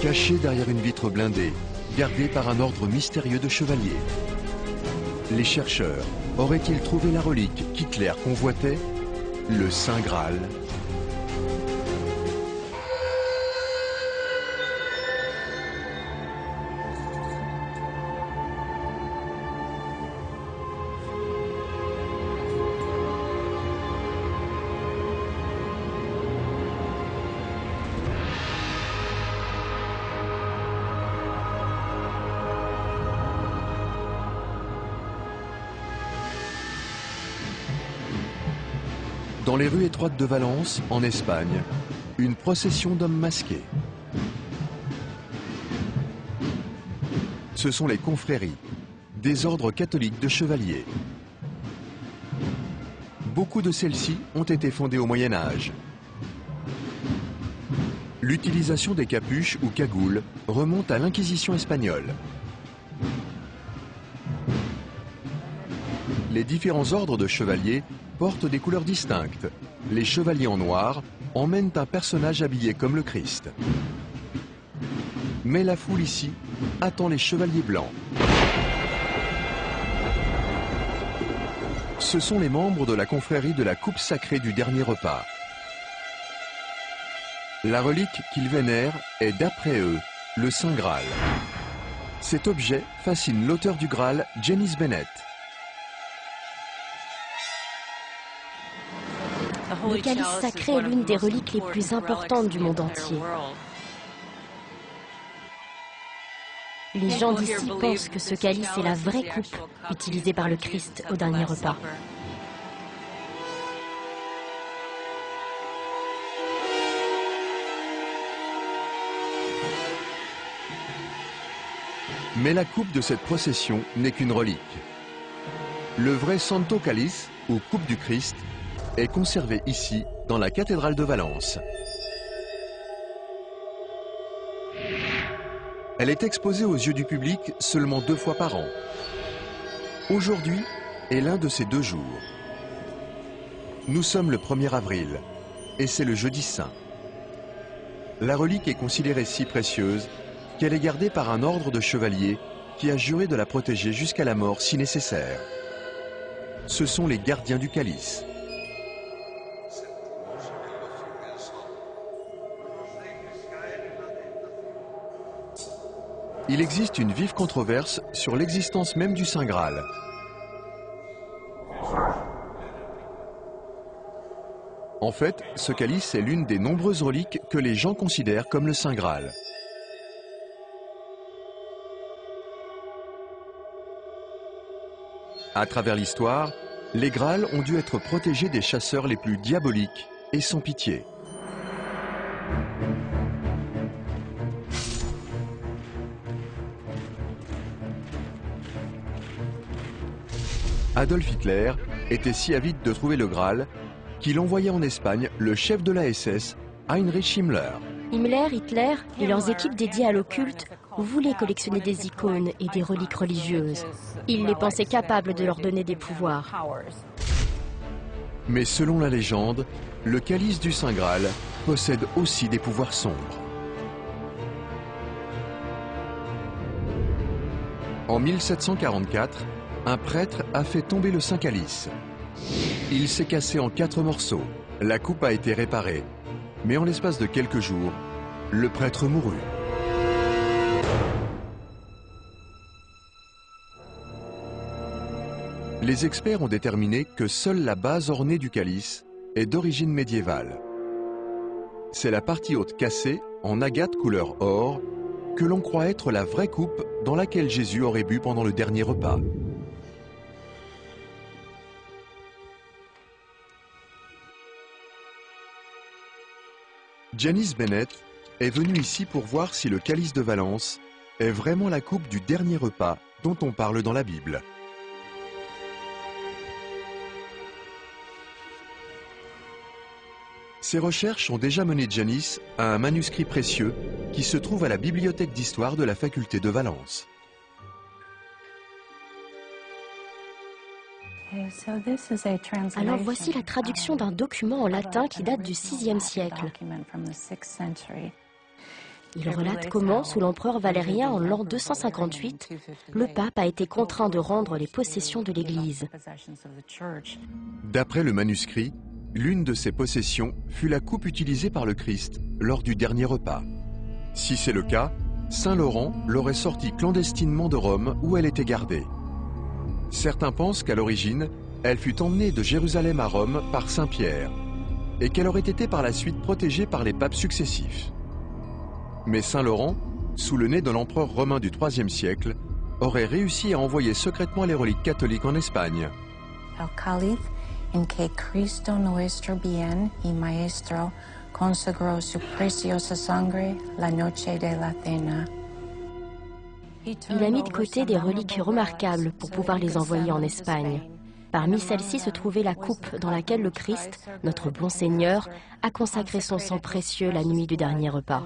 Caché derrière une vitre blindée, gardée par un ordre mystérieux de chevaliers. Les chercheurs auraient-ils trouvé la relique qu'Hitler convoitait, le Saint Graal? Dans les rues étroites de Valence, en Espagne, une procession d'hommes masqués. Ce sont les confréries, des ordres catholiques de chevaliers. Beaucoup de celles-ci ont été fondées au Moyen Âge. L'utilisation des capuches ou cagoules remonte à l'Inquisition espagnole. Les différents ordres de chevaliers portent des couleurs distinctes. Les chevaliers en noir emmènent un personnage habillé comme le Christ. Mais la foule ici attend les chevaliers blancs. Ce sont les membres de la confrérie de la coupe sacrée du dernier repas. La relique qu'ils vénèrent est, d'après eux, le Saint Graal. Cet objet fascine l'auteur du Graal, Janice Bennett. Le calice sacré est l'une des reliques les plus importantes du monde entier. Les gens d'ici pensent que ce calice est la vraie coupe utilisée par le Christ au dernier repas. Mais la coupe de cette procession n'est qu'une relique. Le vrai Santo Calice, ou coupe du Christ, est conservé ici, dans la cathédrale de Valence. Elle est exposée aux yeux du public seulement 2 fois par an. Aujourd'hui est l'un de ces 2 jours. Nous sommes le 1er avril, et c'est le jeudi saint. La relique est considérée si précieuse qu'elle est gardée par un ordre de chevaliers qui a juré de la protéger jusqu'à la mort si nécessaire. Ce sont les gardiens du calice. Il existe une vive controverse sur l'existence même du Saint Graal. En fait, ce calice est l'une des nombreuses reliques que les gens considèrent comme le Saint Graal. À travers l'histoire, les Graals ont dû être protégés des chasseurs les plus diaboliques et sans pitié. Adolf Hitler était si avide de trouver le Graal qu'il envoya en Espagne le chef de la SS, Heinrich Himmler. Himmler, Hitler et leurs équipes dédiées à l'occulte voulaient collectionner des icônes et des reliques religieuses. Ils les pensaient capables de leur donner des pouvoirs. Mais selon la légende, le calice du Saint Graal possède aussi des pouvoirs sombres. En 1744, un prêtre a fait tomber le Saint Calice. Il s'est cassé en 4 morceaux. La coupe a été réparée. Mais en l'espace de quelques jours, le prêtre mourut. Les experts ont déterminé que seule la base ornée du calice est d'origine médiévale. C'est la partie haute cassée, en agate couleur or, que l'on croit être la vraie coupe dans laquelle Jésus aurait bu pendant le dernier repas. Janice Bennett est venue ici pour voir si le calice de Valence est vraiment la coupe du dernier repas dont on parle dans la Bible. Ces recherches ont déjà mené Janice à un manuscrit précieux qui se trouve à la bibliothèque d'histoire de la faculté de Valence. Alors voici la traduction d'un document en latin qui date du VIe siècle. Il relate comment, sous l'empereur Valérien en l'an 258, le pape a été contraint de rendre les possessions de l'Église. D'après le manuscrit, l'une de ces possessions fut la coupe utilisée par le Christ lors du dernier repas. Si c'est le cas, Saint Laurent l'aurait sortie clandestinement de Rome où elle était gardée. Certains pensent qu'à l'origine, elle fut emmenée de Jérusalem à Rome par Saint Pierre et qu'elle aurait été par la suite protégée par les papes successifs. Mais Saint Laurent, sous le nez de l'empereur romain du IIIe siècle, aurait réussi à envoyer secrètement les reliques catholiques en Espagne. El cáliz en que Cristo nuestro bien y maestro consagró su preciosa sangre la noche de la cena. Il a mis de côté des reliques remarquables pour pouvoir les envoyer en Espagne. Parmi celles-ci se trouvait la coupe dans laquelle le Christ, notre bon Seigneur, a consacré son sang précieux la nuit du dernier repas.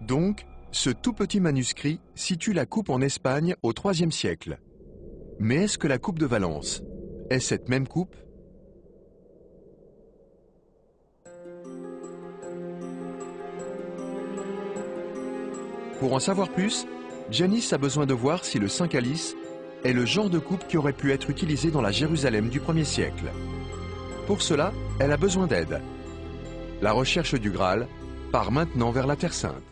Donc, ce tout petit manuscrit situe la coupe en Espagne au IIIe siècle. Mais est-ce que la coupe de Valence est cette même coupe ? Pour en savoir plus, Janice a besoin de voir si le Saint Calice est le genre de coupe qui aurait pu être utilisé dans la Jérusalem du 1er siècle. Pour cela, elle a besoin d'aide. La recherche du Graal part maintenant vers la Terre Sainte.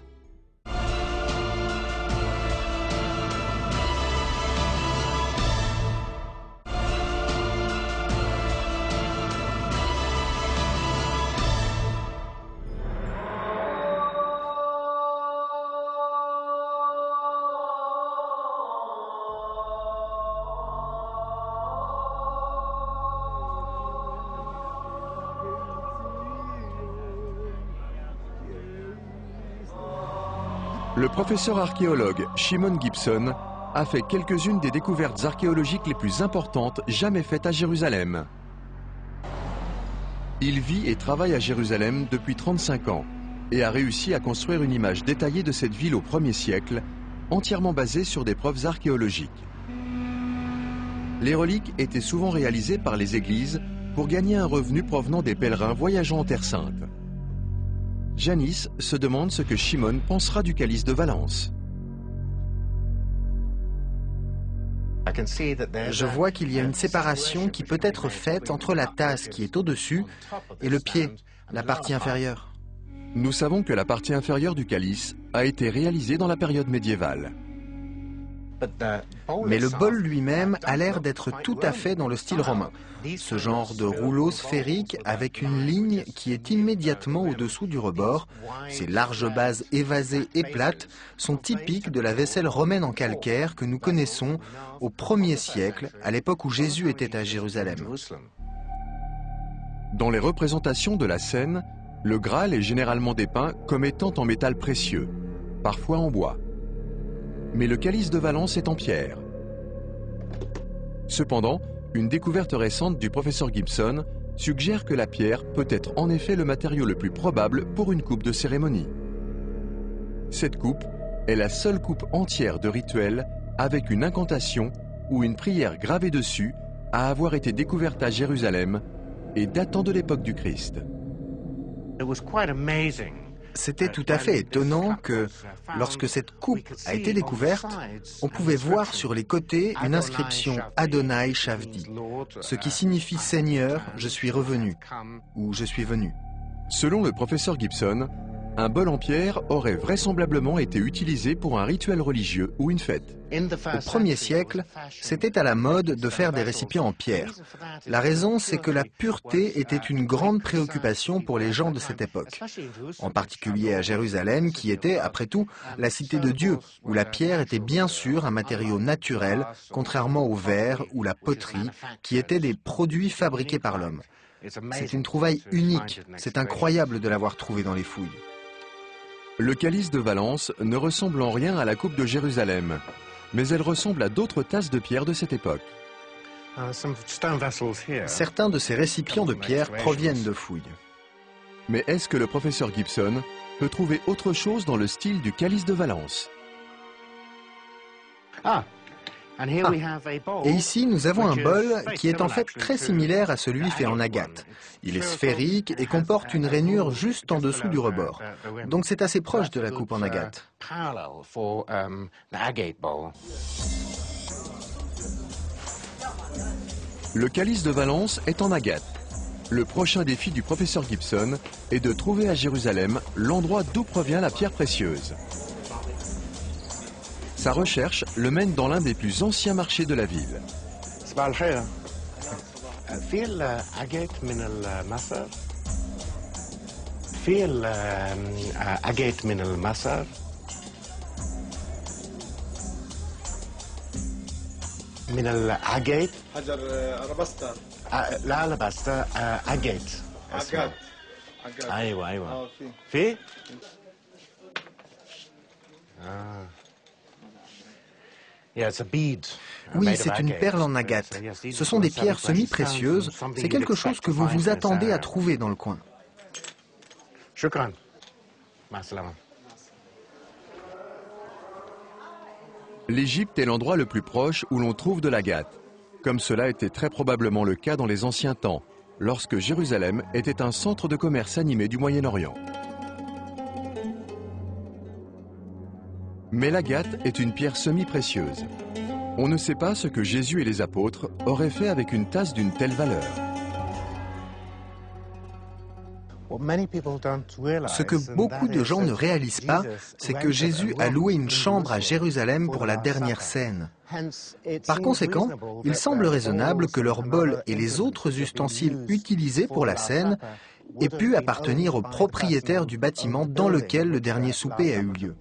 Le professeur archéologue Shimon Gibson a fait quelques-unes des découvertes archéologiques les plus importantes jamais faites à Jérusalem. Il vit et travaille à Jérusalem depuis 35 ans et a réussi à construire une image détaillée de cette ville au 1er siècle, entièrement basée sur des preuves archéologiques. Les reliques étaient souvent réalisées par les églises pour gagner un revenu provenant des pèlerins voyageant en Terre Sainte. Janice se demande ce que Shimon pensera du calice de Valence. Je vois qu'il y a une séparation qui peut être faite entre la tasse qui est au-dessus et le pied, la partie inférieure. Nous savons que la partie inférieure du calice a été réalisée dans la période médiévale. Mais le bol lui-même a l'air d'être tout à fait dans le style romain. Ce genre de rouleau sphérique avec une ligne qui est immédiatement au-dessous du rebord, ces larges bases évasées et plates sont typiques de la vaisselle romaine en calcaire que nous connaissons au 1er siècle, à l'époque où Jésus était à Jérusalem. Dans les représentations de la scène, le Graal est généralement dépeint comme étant en métal précieux, parfois en bois. Mais le calice de Valence est en pierre. Cependant, une découverte récente du professeur Gibson suggère que la pierre peut être en effet le matériau le plus probable pour une coupe de cérémonie. Cette coupe est la seule coupe entière de rituel avec une incantation ou une prière gravée dessus à avoir été découverte à Jérusalem et datant de l'époque du Christ. C'était tout à fait étonnant que, lorsque cette coupe a été découverte, on pouvait voir sur les côtés une inscription Adonai Shavdi, ce qui signifie Seigneur, je suis revenu, ou je suis venu. Selon le professeur Gibson, un bol en pierre aurait vraisemblablement été utilisé pour un rituel religieux ou une fête. Au 1er siècle, c'était à la mode de faire des récipients en pierre. La raison, c'est que la pureté était une grande préoccupation pour les gens de cette époque. En particulier à Jérusalem, qui était, après tout, la cité de Dieu, où la pierre était bien sûr un matériau naturel, contrairement au verre ou la poterie, qui étaient des produits fabriqués par l'homme. C'est une trouvaille unique, c'est incroyable de l'avoir trouvée dans les fouilles. Le calice de Valence ne ressemble en rien à la coupe de Jérusalem, mais elle ressemble à d'autres tasses de pierre de cette époque. Certains de ces récipients de pierre proviennent de fouilles. Mais est-ce que le professeur Gibson peut trouver autre chose dans le style du calice de Valence ? Et ici, nous avons un bol qui est en fait très similaire à celui fait en agate. Il est sphérique et comporte une rainure juste en dessous du rebord. Donc c'est assez proche de la coupe en agate. Le calice de Valence est en agate. Le prochain défi du professeur Gibson est de trouver à Jérusalem l'endroit d'où provient la pierre précieuse. Sa recherche le mène dans l'un des plus anciens marchés de la ville. Oui, c'est une perle en agate. Ce sont des pierres semi-précieuses. C'est quelque chose que vous vous attendez à trouver dans le coin. L'Égypte est l'endroit le plus proche où l'on trouve de l'agate, comme cela était très probablement le cas dans les anciens temps, lorsque Jérusalem était un centre de commerce animé du Moyen-Orient. Mais l'agate est une pierre semi-précieuse. On ne sait pas ce que Jésus et les apôtres auraient fait avec une tasse d'une telle valeur. Ce que beaucoup de gens ne réalisent pas, c'est que Jésus a loué une chambre à Jérusalem pour la dernière scène. Par conséquent, il semble raisonnable que leur bol et les autres ustensiles utilisés pour la scène aient pu appartenir au propriétaire du bâtiment dans lequel le dernier souper a eu lieu.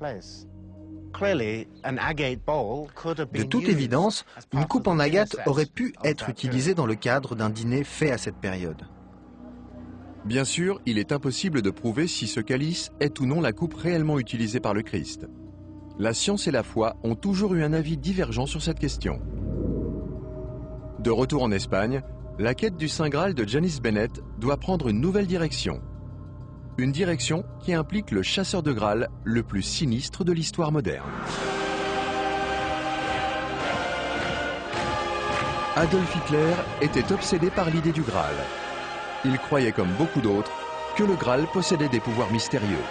De toute évidence, une coupe en agate aurait pu être utilisée dans le cadre d'un dîner fait à cette période. Bien sûr, il est impossible de prouver si ce calice est ou non la coupe réellement utilisée par le Christ. La science et la foi ont toujours eu un avis divergent sur cette question. De retour en Espagne, la quête du Saint Graal de Janice Bennett doit prendre une nouvelle direction. Une direction qui implique le chasseur de Graal le plus sinistre de l'histoire moderne. Adolf Hitler était obsédé par l'idée du Graal. Il croyait, comme beaucoup d'autres, que le Graal possédait des pouvoirs mystérieux.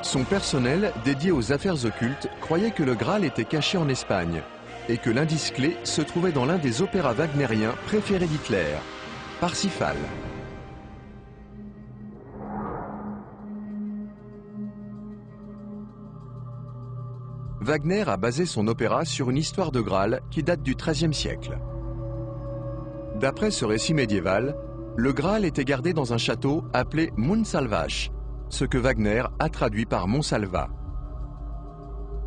Son personnel, dédié aux affaires occultes, croyait que le Graal était caché en Espagne et que l'indice clé se trouvait dans l'un des opéras wagnériens préférés d'Hitler, Parsifal. Wagner a basé son opéra sur une histoire de Graal qui date du XIIIe siècle. D'après ce récit médiéval, le Graal était gardé dans un château appelé Montsalvasch, ce que Wagner a traduit par Montsalvat.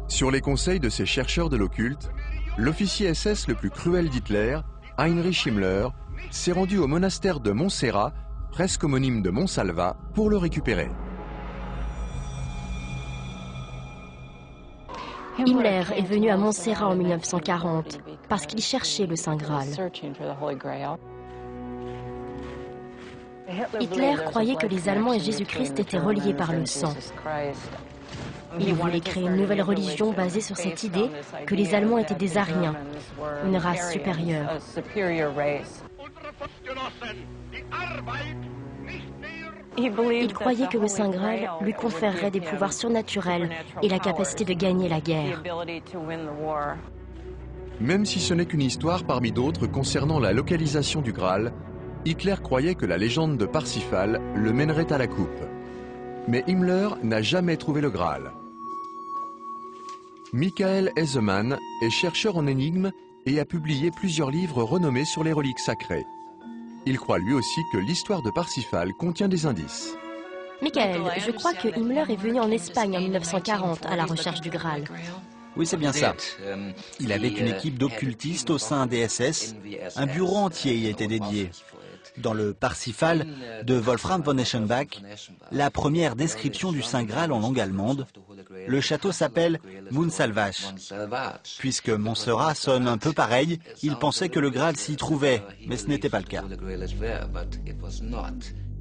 Sur les conseils de ses chercheurs de l'occulte, l'officier SS le plus cruel d'Hitler, Heinrich Himmler, s'est rendu au monastère de Montserrat, presque homonyme de Montsalvat, pour le récupérer. Himmler est venu à Montserrat en 1940 parce qu'il cherchait le Saint Graal. Hitler croyait que les Allemands et Jésus-Christ étaient reliés par le sang. Il voulait créer une nouvelle religion basée sur cette idée que les Allemands étaient des Ariens, une race supérieure. Il croyait que le Saint Graal lui conférerait des pouvoirs surnaturels et la capacité de gagner la guerre. Même si ce n'est qu'une histoire parmi d'autres concernant la localisation du Graal, Hitler croyait que la légende de Parsifal le mènerait à la coupe. Mais Himmler n'a jamais trouvé le Graal. Michael Hesemann est chercheur en énigmes et a publié plusieurs livres renommés sur les reliques sacrées. Il croit lui aussi que l'histoire de Parsifal contient des indices. Michael, je crois que Himmler est venu en Espagne en 1940 à la recherche du Graal. Oui, c'est bien ça. Il avait une équipe d'occultistes au sein des SS. Un bureau entier y était dédié. Dans le Parsifal de Wolfram von Eschenbach, la première description du Saint Graal en langue allemande, le château s'appelle Montsalvasch. Puisque Montserrat sonne un peu pareil, il pensait que le Graal s'y trouvait, mais ce n'était pas le cas.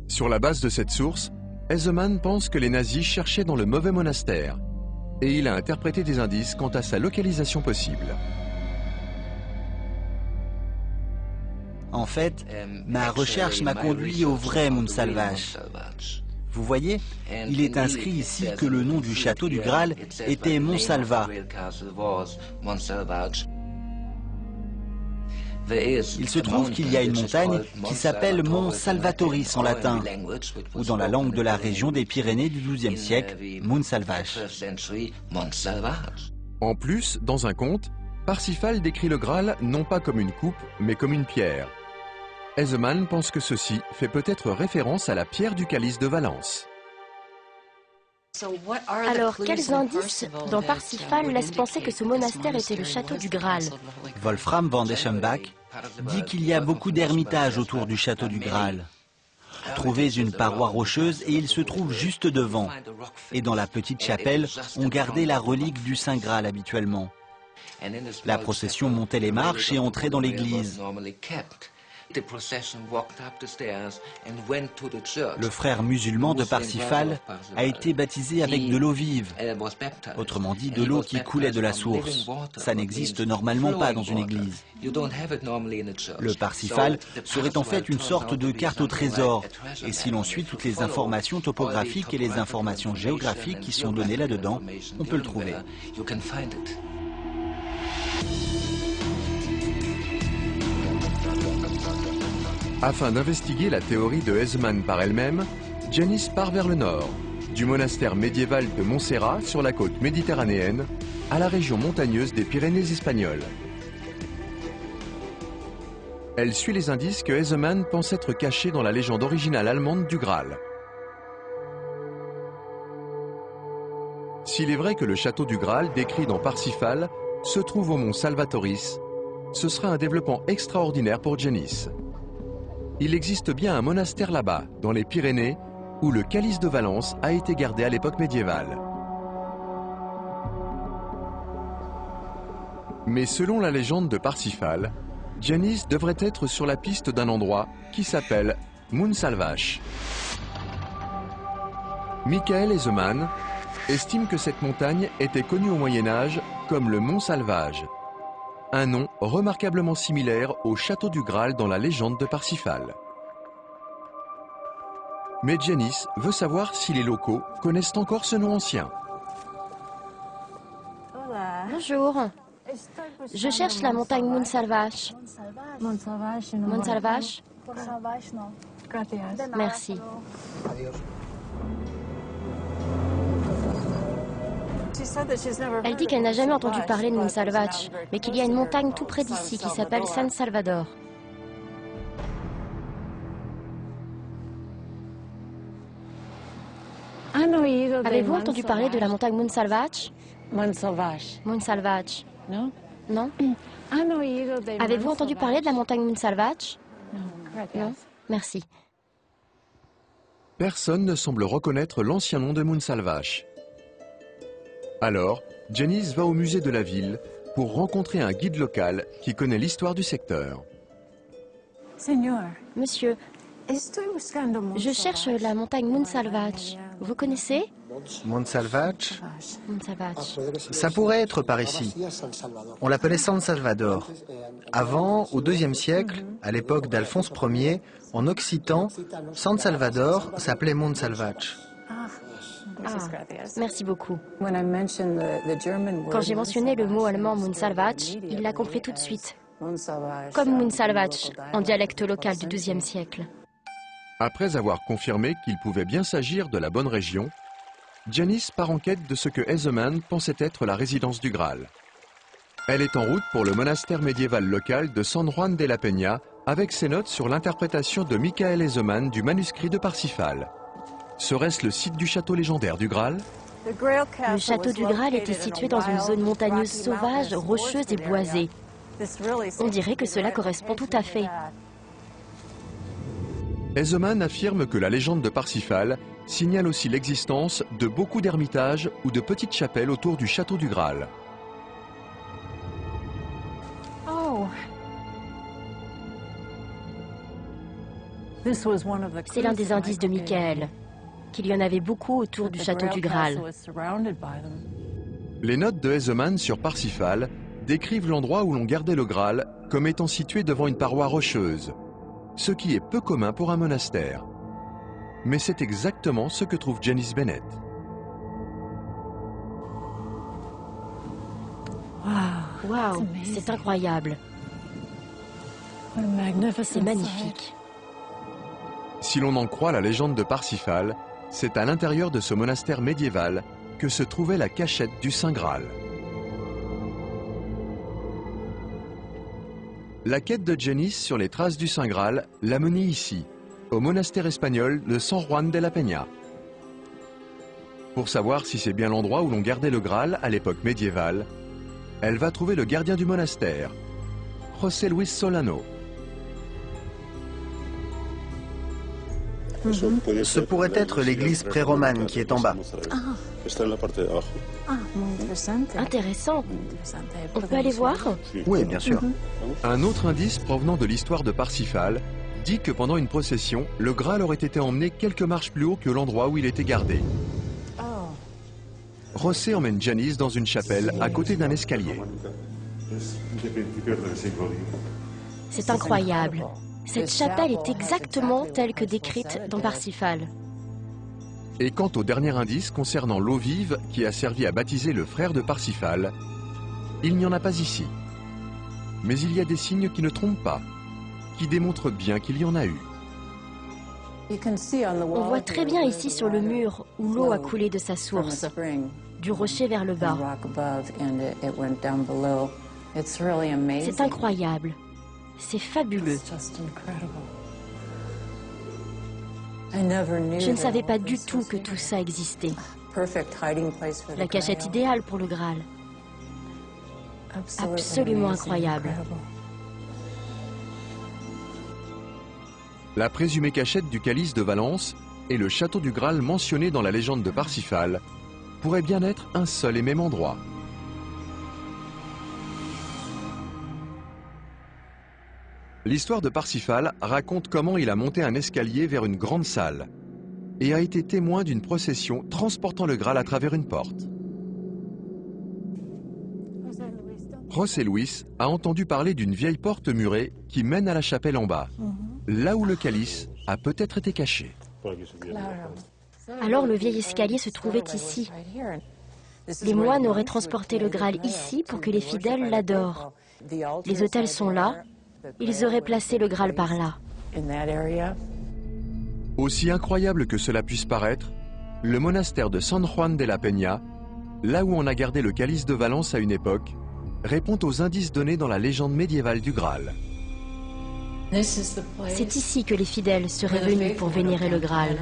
Sur la base de cette source, Hesemann pense que les nazis cherchaient dans le mauvais monastère. et il a interprété des indices quant à sa localisation possible. En fait, ma recherche m'a conduit au vrai Montsalvache. Vous voyez, il est inscrit ici que le nom du château du Graal était Montsalvat. Il se trouve qu'il y a une montagne qui s'appelle Mont Salvatoris en latin, ou dans la langue de la région des Pyrénées du XIIe siècle, Montsalvache. En plus, dans un conte, Parsifal décrit le Graal non pas comme une coupe, mais comme une pierre. Hesemann pense que ceci fait peut-être référence à la pierre du calice de Valence. Alors, quels indices dans Parsifal laissent penser que ce monastère était le château du Graal? Wolfram von Eschenbach dit qu'il y a beaucoup d'ermitages autour du château du Graal. Trouvez une paroi rocheuse et il se trouve juste devant. Et dans la petite chapelle, on gardait la relique du Saint Graal habituellement. La procession montait les marches et entrait dans l'église. Le frère musulman de Parsifal a été baptisé avec de l'eau vive, autrement dit de l'eau qui coulait de la source. Ça n'existe normalement pas dans une église. Le Parsifal serait en fait une sorte de carte au trésor, et si l'on suit toutes les informations topographiques et les informations géographiques qui sont données là-dedans, on peut le trouver. Afin d'investiguer la théorie de Hesemann par elle-même, Janice part vers le nord, du monastère médiéval de Montserrat sur la côte méditerranéenne, à la région montagneuse des Pyrénées espagnoles. Elle suit les indices que Hesemann pense être cachés dans la légende originale allemande du Graal. S'il est vrai que le château du Graal décrit dans Parsifal se trouve au mont Salvatoris, ce sera un développement extraordinaire pour Janice. Il existe bien un monastère là-bas, dans les Pyrénées, où le calice de Valence a été gardé à l'époque médiévale. Mais selon la légende de Parsifal, Janice devrait être sur la piste d'un endroit qui s'appelle Montsalvache. Michael Hesemann estime que cette montagne était connue au Moyen-Âge comme le Mont Salvage, un nom remarquablement similaire au château du Graal dans la légende de Parsifal. Mais Janice veut savoir si les locaux connaissent encore ce nom ancien. Bonjour. Je cherche la montagne Montsalvache. Montsalvache? Merci. Elle dit qu'elle n'a jamais entendu parler de Montsalvache, mais qu'il y a une montagne tout près d'ici qui s'appelle San Salvador. Avez-vous entendu parler de la montagne Montsalvache? Montsalvache. Non? Non? Avez-vous entendu parler de la montagne Montsalvache? Non? Merci. Personne ne semble reconnaître l'ancien nom de Montsalvache. Alors, Janice va au musée de la ville pour rencontrer un guide local qui connaît l'histoire du secteur. Monsieur, je cherche la montagne Montsalvache. Vous connaissez? Montsalvache, Montsalvache. ça pourrait être par ici. On l'appelait San Salvador. Avant, au IIe siècle, à l'époque d'Alphonse Ier, en occitan, San Salvador s'appelait Montsalvache. Ah, merci beaucoup. Quand j'ai mentionné le mot allemand Montsalvache, il l'a compris tout de suite. Comme Montsalvache, en dialecte local du XIIe siècle. Après avoir confirmé qu'il pouvait bien s'agir de la bonne région, Janice part en quête de ce que Hesemann pensait être la résidence du Graal. Elle est en route pour le monastère médiéval local de San Juan de la Peña avec ses notes sur l'interprétation de Michael Hesemann du manuscrit de Parsifal. Serait-ce le site du château légendaire du Graal? Le château du Graal était situé dans une zone montagneuse sauvage, rocheuse et boisée. On dirait que cela correspond tout à fait. Hesemann affirme que la légende de Parsifal signale aussi l'existence de beaucoup d'ermitages ou de petites chapelles autour du château du Graal. C'est l'un des indices de Michael, qu'il y en avait beaucoup autour du château du Graal. Les notes de Hesemann sur Parsifal décrivent l'endroit où l'on gardait le Graal comme étant situé devant une paroi rocheuse, ce qui est peu commun pour un monastère. Mais c'est exactement ce que trouve Janice Bennett. Waouh, c'est incroyable. C'est magnifique. Si l'on en croit la légende de Parsifal, c'est à l'intérieur de ce monastère médiéval que se trouvait la cachette du Saint Graal. La quête de Janice sur les traces du Saint Graal l'a menée ici, au monastère espagnol de San Juan de la Peña. Pour savoir si c'est bien l'endroit où l'on gardait le Graal à l'époque médiévale, elle va trouver le gardien du monastère, José Luis Solano. Ce pourrait être l'église pré-romane qui est en bas. Intéressant. On peut aller voir? Oui, bien sûr. Un autre indice provenant de l'histoire de Parsifal dit que pendant une procession, le Graal aurait été emmené quelques marches plus haut que l'endroit où il était gardé. José emmène Janice dans une chapelle à côté d'un escalier. C'est incroyable. Cette chapelle est exactement telle que décrite dans Parsifal. Et quant au dernier indice concernant l'eau vive qui a servi à baptiser le frère de Parsifal, il n'y en a pas ici. Mais il y a des signes qui ne trompent pas, qui démontrent bien qu'il y en a eu. On voit très bien ici sur le mur où l'eau a coulé de sa source, du rocher vers le bas. C'est incroyable. C'est fabuleux. Je ne savais pas du tout que tout ça existait. La cachette idéale pour le Graal. Absolument incroyable. La présumée cachette du calice de Valence et le château du Graal mentionné dans la légende de Parsifal pourraient bien être un seul et même endroit. L'histoire de Parsifal raconte comment il a monté un escalier vers une grande salle et a été témoin d'une procession transportant le Graal à travers une porte. José Luis a entendu parler d'une vieille porte murée qui mène à la chapelle en bas, là où le calice a peut-être été caché. Alors le vieil escalier se trouvait ici. Les moines auraient transporté le Graal ici pour que les fidèles l'adorent. Les autels sont là. Ils auraient placé le Graal par là. Aussi incroyable que cela puisse paraître, le monastère de San Juan de la Peña, là où on a gardé le calice de Valence à une époque, répond aux indices donnés dans la légende médiévale du Graal. C'est ici que les fidèles seraient venus pour vénérer le Graal.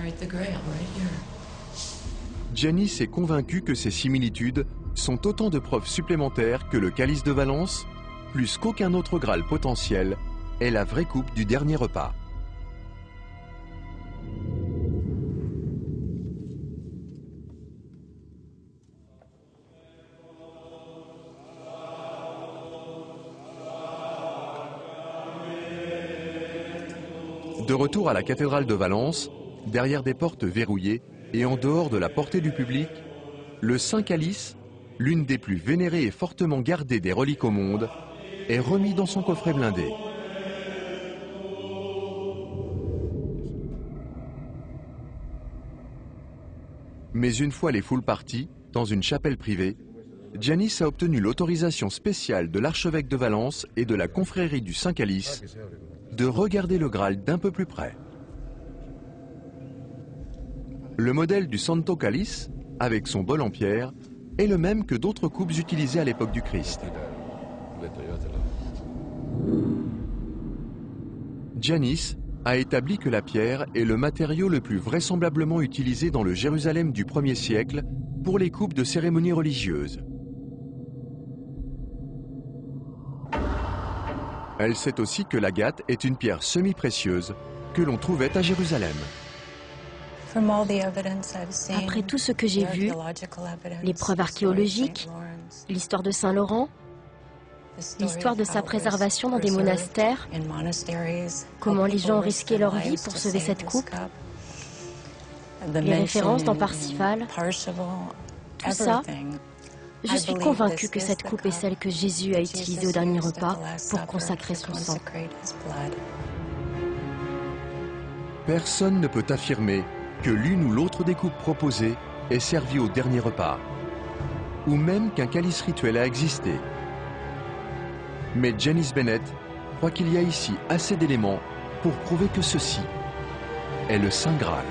Janice est convaincue que ces similitudes sont autant de preuves supplémentaires que le calice de Valence, plus qu'aucun autre Graal potentiel, est la vraie coupe du dernier repas. De retour à la cathédrale de Valence, derrière des portes verrouillées et en dehors de la portée du public, le Saint Calice, l'une des plus vénérées et fortement gardées des reliques au monde, est remis dans son coffret blindé. Mais une fois les foules parties, dans une chapelle privée, Janice a obtenu l'autorisation spéciale de l'archevêque de Valence et de la confrérie du Saint-Calice de regarder le Graal d'un peu plus près. Le modèle du Santo Calice, avec son bol en pierre, est le même que d'autres coupes utilisées à l'époque du Christ. Janice a établi que la pierre est le matériau le plus vraisemblablement utilisé dans le Jérusalem du 1er siècle pour les coupes de cérémonies religieuses. Elle sait aussi que l'agate est une pierre semi-précieuse que l'on trouvait à Jérusalem. Après tout ce que j'ai vu, les preuves archéologiques, l'histoire de Saint-Laurent, l'histoire de sa préservation dans des monastères, comment les gens ont risqué leur vie pour sauver cette coupe, les références dans Parsifal, tout ça, Je suis convaincue que cette coupe est celle que Jésus a utilisée au dernier repas pour consacrer son sang. Personne ne peut affirmer que l'une ou l'autre des coupes proposées est servie au dernier repas, ou même qu'un calice rituel a existé. Mais Janice Bennett croit qu'il y a ici assez d'éléments pour prouver que ceci est le Saint Graal.